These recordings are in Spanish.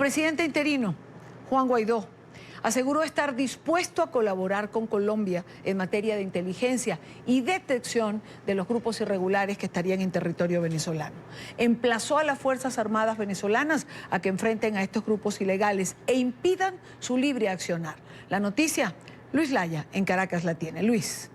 presidente interino, Juan Guaidó, aseguró estar dispuesto a colaborar con Colombia en materia de inteligencia y detección de los grupos irregulares que estarían en territorio venezolano. Emplazó a las Fuerzas Armadas venezolanas a que enfrenten a estos grupos ilegales e impidan su libre accionar. La noticia, Luis Laya, en Caracas la tiene. Luis.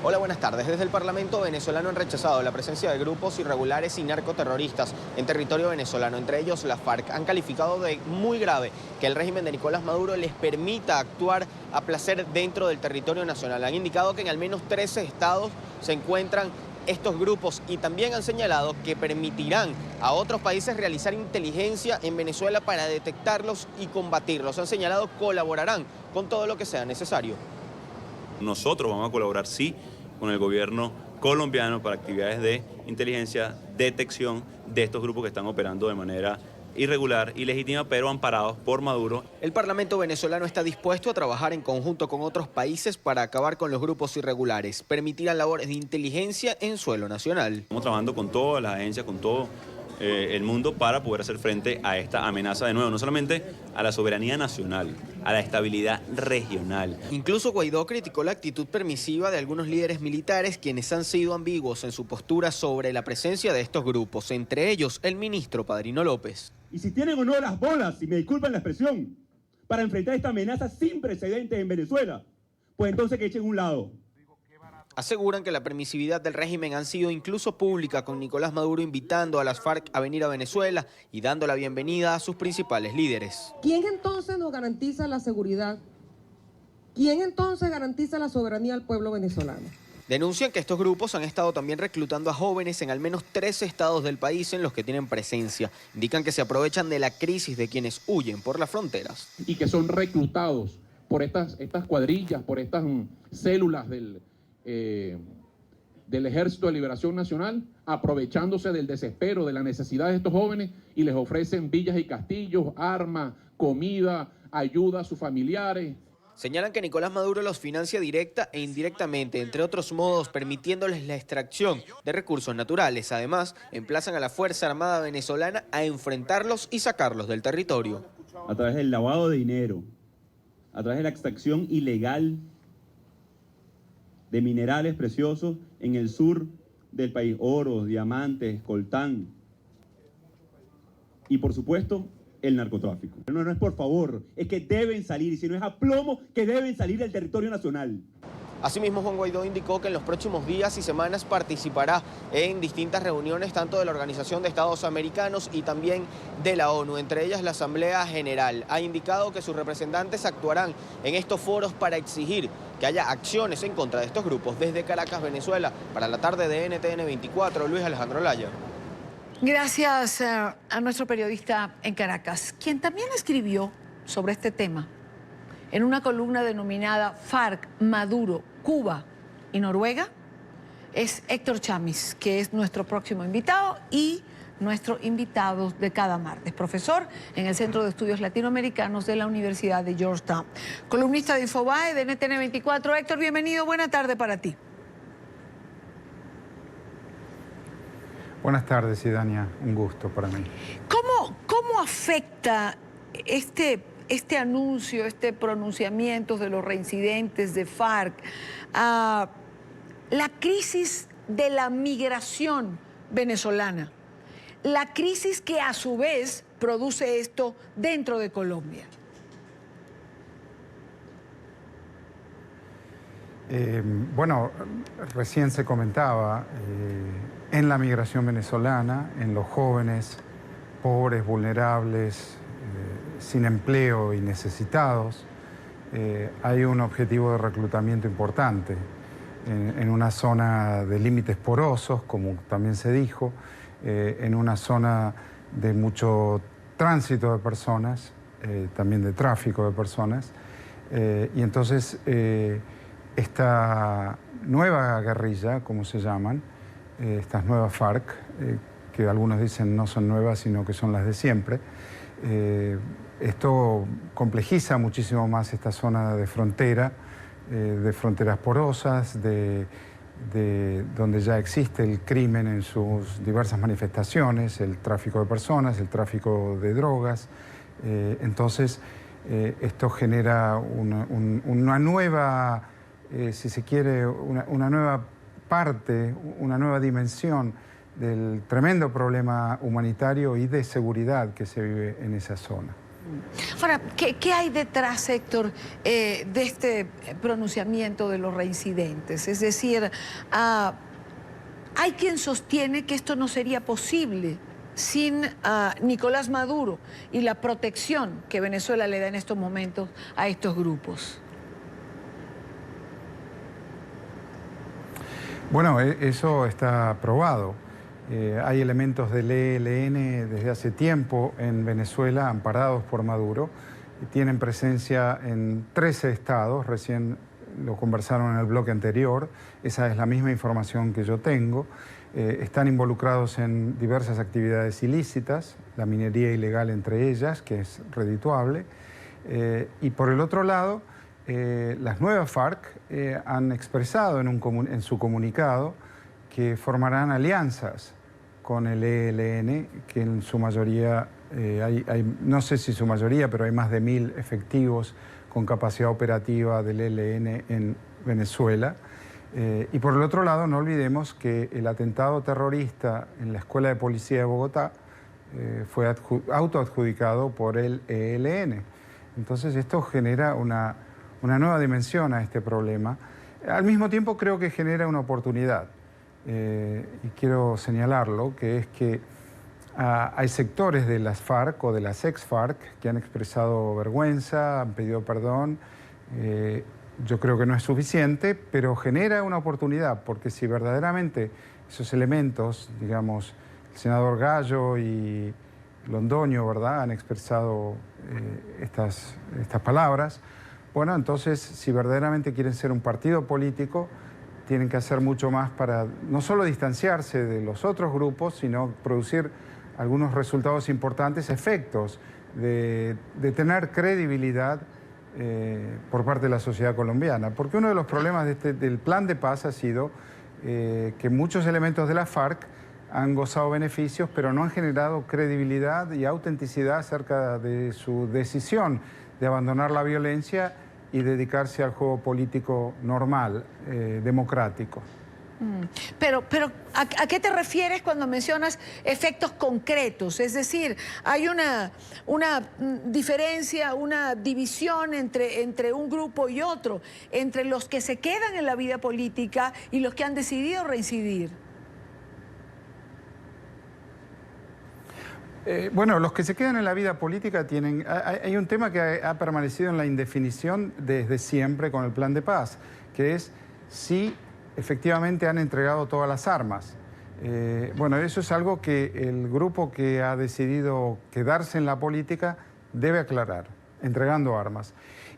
Hola, buenas tardes. Desde el Parlamento venezolano han rechazado la presencia de grupos irregulares y narcoterroristas en territorio venezolano, entre ellos la FARC. Han calificado de muy grave que el régimen de Nicolás Maduro les permita actuar a placer dentro del territorio nacional. Han indicado que en al menos 13 estados se encuentran estos grupos y también han señalado que permitirán a otros países realizar inteligencia en Venezuela para detectarlos y combatirlos. Han señalado colaborarán con todo lo que sea necesario. Nosotros vamos a colaborar, sí, con el gobierno colombiano para actividades de inteligencia, detección de estos grupos que están operando de manera irregular, ilegítima, pero amparados por Maduro. El Parlamento venezolano está dispuesto a trabajar en conjunto con otros países para acabar con los grupos irregulares. Permitirán labores de inteligencia en suelo nacional. Estamos trabajando con todas las agencias, con todo el mundo para poder hacer frente a esta amenaza de nuevo, no solamente a la soberanía nacional, a la estabilidad regional. Incluso Guaidó criticó la actitud permisiva de algunos líderes militares quienes han sido ambiguos en su postura sobre la presencia de estos grupos, entre ellos el ministro Padrino López. Y si tienen o no las bolas, si me disculpan la expresión, para enfrentar esta amenaza sin precedentes en Venezuela, pues entonces que echen un lado. Aseguran que la permisividad del régimen ha sido incluso pública, con Nicolás Maduro invitando a las FARC a venir a Venezuela y dando la bienvenida a sus principales líderes. ¿Quién entonces nos garantiza la seguridad? ¿Quién entonces garantiza la soberanía al pueblo venezolano? Denuncian que estos grupos han estado también reclutando a jóvenes en al menos 13 estados del país en los que tienen presencia. Indican que se aprovechan de la crisis de quienes huyen por las fronteras. Y que son reclutados por estas cuadrillas, por estas células del Ejército de Liberación Nacional, aprovechándose del desespero, de la necesidad de estos jóvenes, y les ofrecen villas y castillos, armas, comida, ayuda a sus familiares. Señalan que Nicolás Maduro los financia directa e indirectamente, entre otros modos, permitiéndoles la extracción de recursos naturales. Además, emplazan a la Fuerza Armada venezolana a enfrentarlos y sacarlos del territorio. A través del lavado de dinero, a través de la extracción ilegal de minerales preciosos en el sur del país, oro, diamantes, coltán y por supuesto el narcotráfico. No es por favor, es que deben salir, y si no es a plomo, que deben salir del territorio nacional. Asimismo, Juan Guaidó indicó que en los próximos días y semanas participará en distintas reuniones tanto de la Organización de Estados Americanos y también de la ONU, entre ellas la Asamblea General. Ha indicado que sus representantes actuarán en estos foros para exigir que haya acciones en contra de estos grupos. Desde Caracas, Venezuela, para la tarde de NTN 24, Luis Alejandro Laya. Gracias a nuestro periodista en Caracas, quien también escribió sobre este tema en una columna denominada FARC, Maduro, Cuba y Noruega, es Héctor Chamis, que es nuestro próximo invitado y nuestro invitado de cada martes, profesor en el Centro de Estudios Latinoamericanos de la Universidad de Georgetown. Columnista de Infobae, de NTN 24. Héctor, bienvenido, buena tarde para ti. Buenas tardes, Idania, un gusto para mí. ¿Cómo afecta este anuncio, este pronunciamiento de los reincidentes de FARC a la crisis de la migración venezolana? La crisis que a su vez produce esto dentro de Colombia. Bueno, recién se comentaba, en la migración venezolana, en los jóvenes pobres, vulnerables, sin empleo y necesitados, hay un objetivo de reclutamiento importante en una zona de límites porosos, como también se dijo, en una zona de mucho tránsito de personas, también de tráfico de personas, y entonces esta nueva guerrilla, como se llaman, estas nuevas FARC, que algunos dicen no son nuevas, sino que son las de siempre, esto complejiza muchísimo más esta zona de frontera, de fronteras porosas, de donde ya existe el crimen en sus diversas manifestaciones, el tráfico de personas, el tráfico de drogas. Entonces, esto genera una nueva, si se quiere, una nueva parte, una nueva dimensión del tremendo problema humanitario y de seguridad que se vive en esa zona. Ahora, ¿qué hay detrás, Héctor, de este pronunciamiento de los reincidentes? Es decir, hay quien sostiene que esto no sería posible sin Nicolás Maduro y la protección que Venezuela le da en estos momentos a estos grupos. Bueno, eso está probado. Hay elementos del ELN desde hace tiempo en Venezuela, amparados por Maduro. Tienen presencia en 13 estados, recién lo conversaron en el bloque anterior. Esa es la misma información que yo tengo. Están involucrados en diversas actividades ilícitas, la minería ilegal entre ellas, que es redituable. Y por el otro lado, las nuevas FARC han expresado en su comunicado que formarán alianzas con el ELN, que en su mayoría, no sé si su mayoría, pero hay más de 1000 efectivos con capacidad operativa del ELN en Venezuela. Y por el otro lado, no olvidemos que el atentado terrorista en la Escuela de Policía de Bogotá fue autoadjudicado por el ELN. Entonces esto genera una nueva dimensión a este problema. Al mismo tiempo creo que genera una oportunidad. Y quiero señalarlo, que es que hay sectores de las FARC o de las ex-FARC que han expresado vergüenza, han pedido perdón. Yo creo que no es suficiente, pero genera una oportunidad, porque si verdaderamente esos elementos, digamos, el senador Gallo y Londoño, ¿verdad?, han expresado estas palabras, bueno, entonces, si verdaderamente quieren ser un partido político, tienen que hacer mucho más para no solo distanciarse de los otros grupos, sino producir algunos resultados importantes, efectos de tener credibilidad por parte de la sociedad colombiana. Porque uno de los problemas del plan de paz ha sido que muchos elementos de la FARC han gozado beneficios, pero no han generado credibilidad y autenticidad acerca de su decisión de abandonar la violencia y dedicarse al juego político normal, democrático. Pero ¿a qué te refieres cuando mencionas efectos concretos? Es decir, hay una diferencia, una división entre un grupo y otro, entre los que se quedan en la vida política y los que han decidido reincidir. Bueno, los que se quedan en la vida política tienen... Hay un tema que ha permanecido en la indefinición desde siempre con el plan de paz, que es si efectivamente han entregado todas las armas. Bueno, eso es algo que el grupo que ha decidido quedarse en la política debe aclarar, entregando armas.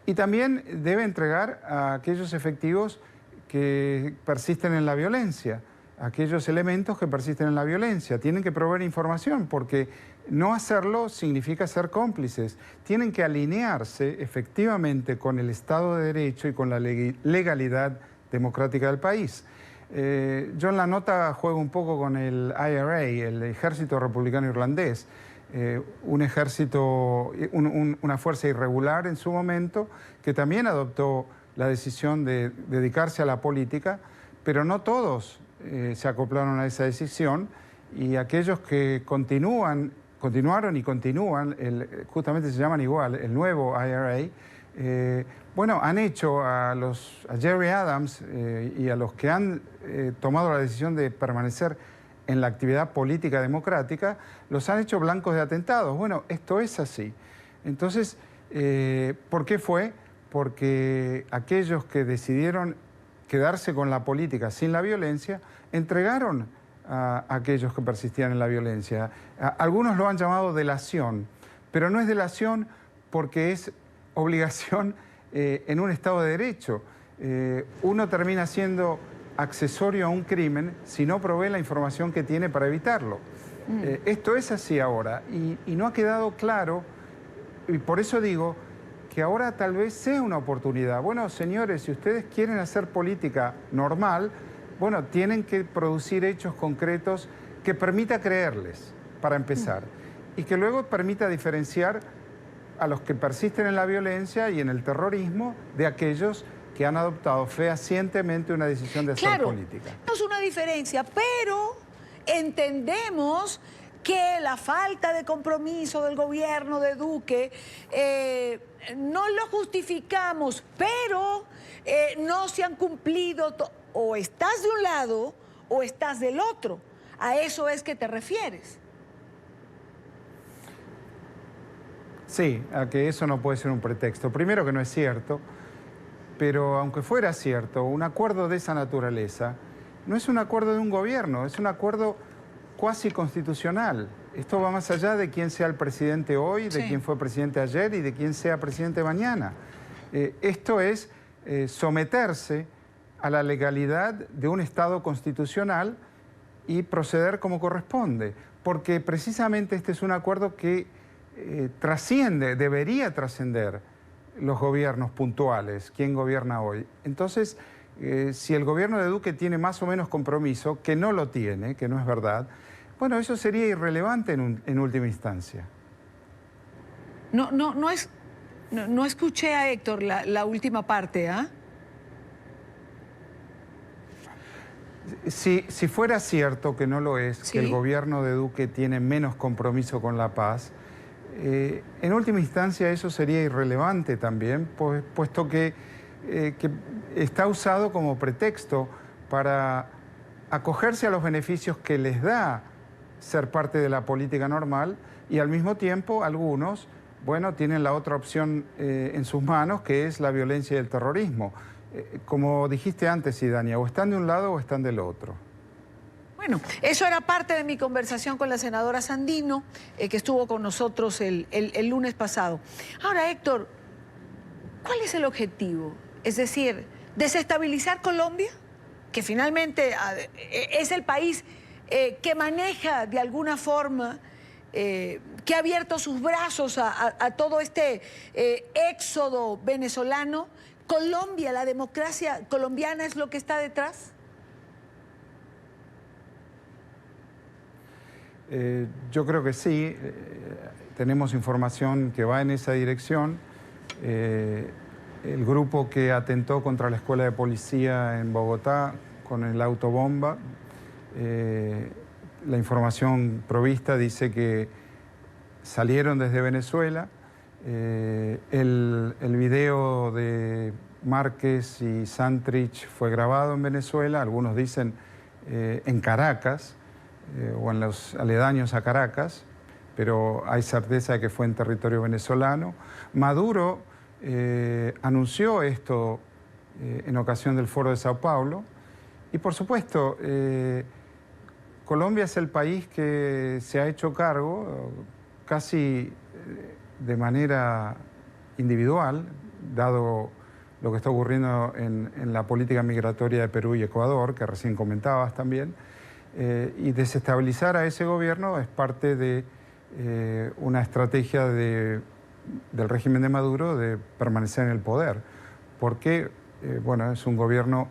Y también debe entregar a aquellos efectivos que persisten en la violencia, aquellos elementos que persisten en la violencia. Tienen que proveer información, porque no hacerlo significa ser cómplices. Tienen que alinearse efectivamente con el Estado de Derecho y con la legalidad democrática del país. Yo en la nota juego un poco con el IRA, el Ejército Republicano Irlandés, un ejército, una fuerza irregular en su momento, que también adoptó la decisión de dedicarse a la política, pero no todos se acoplaron a esa decisión, y aquellos que continuaron y continúan, justamente se llaman igual, el nuevo IRA, bueno, han hecho a Jerry Adams y a los que han tomado la decisión de permanecer en la actividad política democrática, los han hecho blancos de atentados. Bueno, esto es así. Entonces, ¿por qué fue? Porque aquellos que decidieron quedarse con la política sin la violencia, entregaron a aquellos que persistían en la violencia. Algunos lo han llamado delación, pero no es delación porque es obligación en un Estado de Derecho. Uno termina siendo accesorio a un crimen si no provee la información que tiene para evitarlo. Esto es así ahora y no ha quedado claro, y por eso digo que ahora tal vez sea una oportunidad. Bueno, señores, si ustedes quieren hacer política normal, bueno, tienen que producir hechos concretos que permita creerles, para empezar, y que luego permita diferenciar a los que persisten en la violencia y en el terrorismo de aquellos que han adoptado fehacientemente una decisión de hacer política. Es una diferencia, pero entendemos que la falta de compromiso del gobierno de Duque no lo justificamos, pero no se han cumplido. O estás de un lado o estás del otro. ¿A eso es que te refieres? Sí, a que eso no puede ser un pretexto. Primero que no es cierto, pero aunque fuera cierto, un acuerdo de esa naturaleza no es un acuerdo de un gobierno, es un acuerdo cuasi constitucional. Esto va más allá de quién sea el presidente hoy, de quién fue presidente ayer y de quién sea presidente mañana. Esto es someterse a la legalidad de un Estado constitucional y proceder como corresponde, porque precisamente este es un acuerdo que trasciende, debería trascender los gobiernos puntuales, quién gobierna hoy. Entonces, si el gobierno de Duque tiene más o menos compromiso, que no lo tiene, que no es verdad, bueno, eso sería irrelevante en última instancia. No escuché a Héctor la última parte, ¿ah? Si fuera cierto que no lo es, que el gobierno de Duque tiene menos compromiso con la paz, en última instancia eso sería irrelevante también, puesto que está usado como pretexto para acogerse a los beneficios que les da ser parte de la política normal y al mismo tiempo algunos, bueno, tienen la otra opción en sus manos, que es la violencia y el terrorismo. Como dijiste antes, Idania, o están de un lado o están del otro. Bueno, eso era parte de mi conversación con la senadora Sandino, que estuvo con nosotros el lunes pasado. Ahora, Héctor, ¿cuál es el objetivo? Es decir, ¿desestabilizar Colombia? Que finalmente es el país que maneja de alguna forma, que ha abierto sus brazos a todo este éxodo venezolano. ¿Colombia, la democracia colombiana es lo que está detrás? Yo creo que sí. Tenemos información que va en esa dirección. El grupo que atentó contra la escuela de policía en Bogotá con el autobomba, la información provista dice que salieron desde Venezuela. El video de Márquez y Santrich fue grabado en Venezuela, algunos dicen en Caracas o en los aledaños a Caracas, pero hay certeza de que fue en territorio venezolano. Maduro anunció esto en ocasión del Foro de Sao Paulo y por supuesto Colombia es el país que se ha hecho cargo casi de manera individual, dado lo que está ocurriendo en la política migratoria de Perú y Ecuador, que recién comentabas también, y desestabilizar a ese gobierno es parte de una estrategia del régimen de Maduro de permanecer en el poder, porque bueno, es un gobierno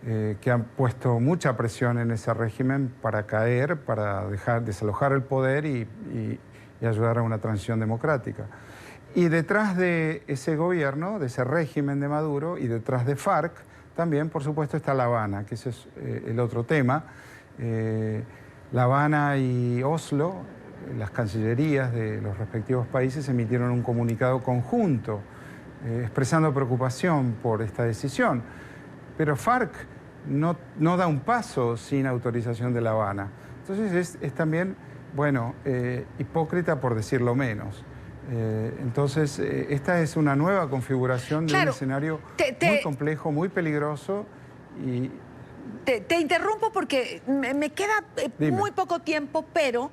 que ha puesto mucha presión en ese régimen para caer, para desalojar el poder y ayudar a una transición democrática. Y detrás de ese gobierno, de ese régimen de Maduro, y detrás de FARC, también, por supuesto, está La Habana, que ese es el otro tema. La Habana y Oslo, las cancillerías de los respectivos países emitieron un comunicado conjunto expresando preocupación por esta decisión. Pero FARC no da un paso sin autorización de La Habana. Entonces es también, bueno, hipócrita por decirlo menos. Entonces, esta es una nueva configuración de un escenario muy complejo, muy peligroso y... Te interrumpo porque me queda muy poco tiempo, pero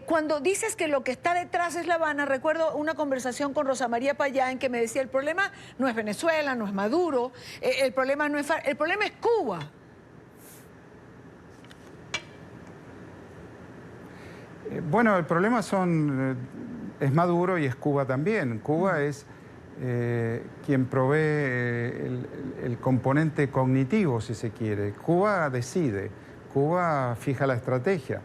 cuando dices que lo que está detrás es La Habana, recuerdo una conversación con Rosa María Payá en que me decía, el problema no es Venezuela, no es Maduro, el problema no es FARC, el problema es Cuba. Bueno, el problema es Maduro y es Cuba también. Cuba es quien provee el componente cognitivo, si se quiere. Cuba decide, Cuba fija la estrategia.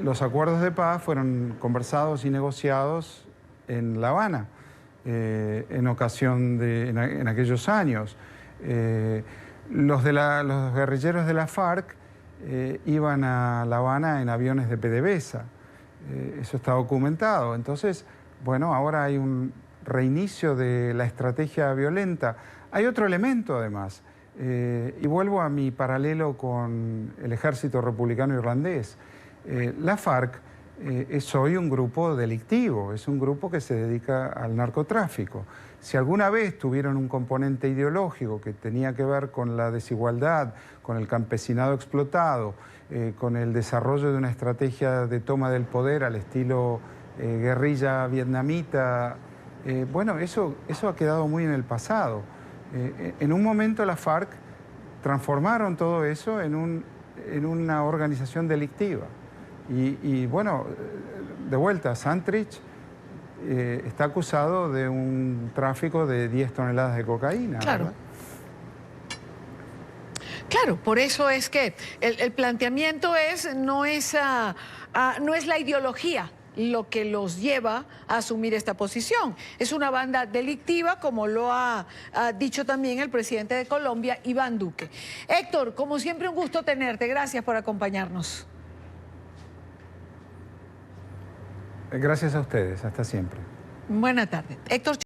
Los acuerdos de paz fueron conversados y negociados en La Habana, en aquellos años. Los guerrilleros de la FARC iban a La Habana en aviones de PDVSA. Eso está documentado. Entonces, bueno, ahora hay un reinicio de la estrategia violenta. Hay otro elemento, además, y vuelvo a mi paralelo con el ejército republicano irlandés. La FARC es hoy un grupo delictivo, es un grupo que se dedica al narcotráfico. Si alguna vez tuvieron un componente ideológico que tenía que ver con la desigualdad, con el campesinado explotado, con el desarrollo de una estrategia de toma del poder al estilo guerrilla vietnamita, bueno, eso ha quedado muy en el pasado. En un momento la FARC transformaron todo eso en una organización delictiva. Y bueno, de vuelta, Santrich está acusado de un tráfico de 10 toneladas de cocaína. Claro. ¿Verdad? Claro, por eso es que el planteamiento no es la ideología lo que los lleva a asumir esta posición. Es una banda delictiva, como lo ha dicho también el presidente de Colombia, Iván Duque. Héctor, como siempre, un gusto tenerte. Gracias por acompañarnos. Gracias a ustedes. Hasta siempre. Buena tarde. Héctor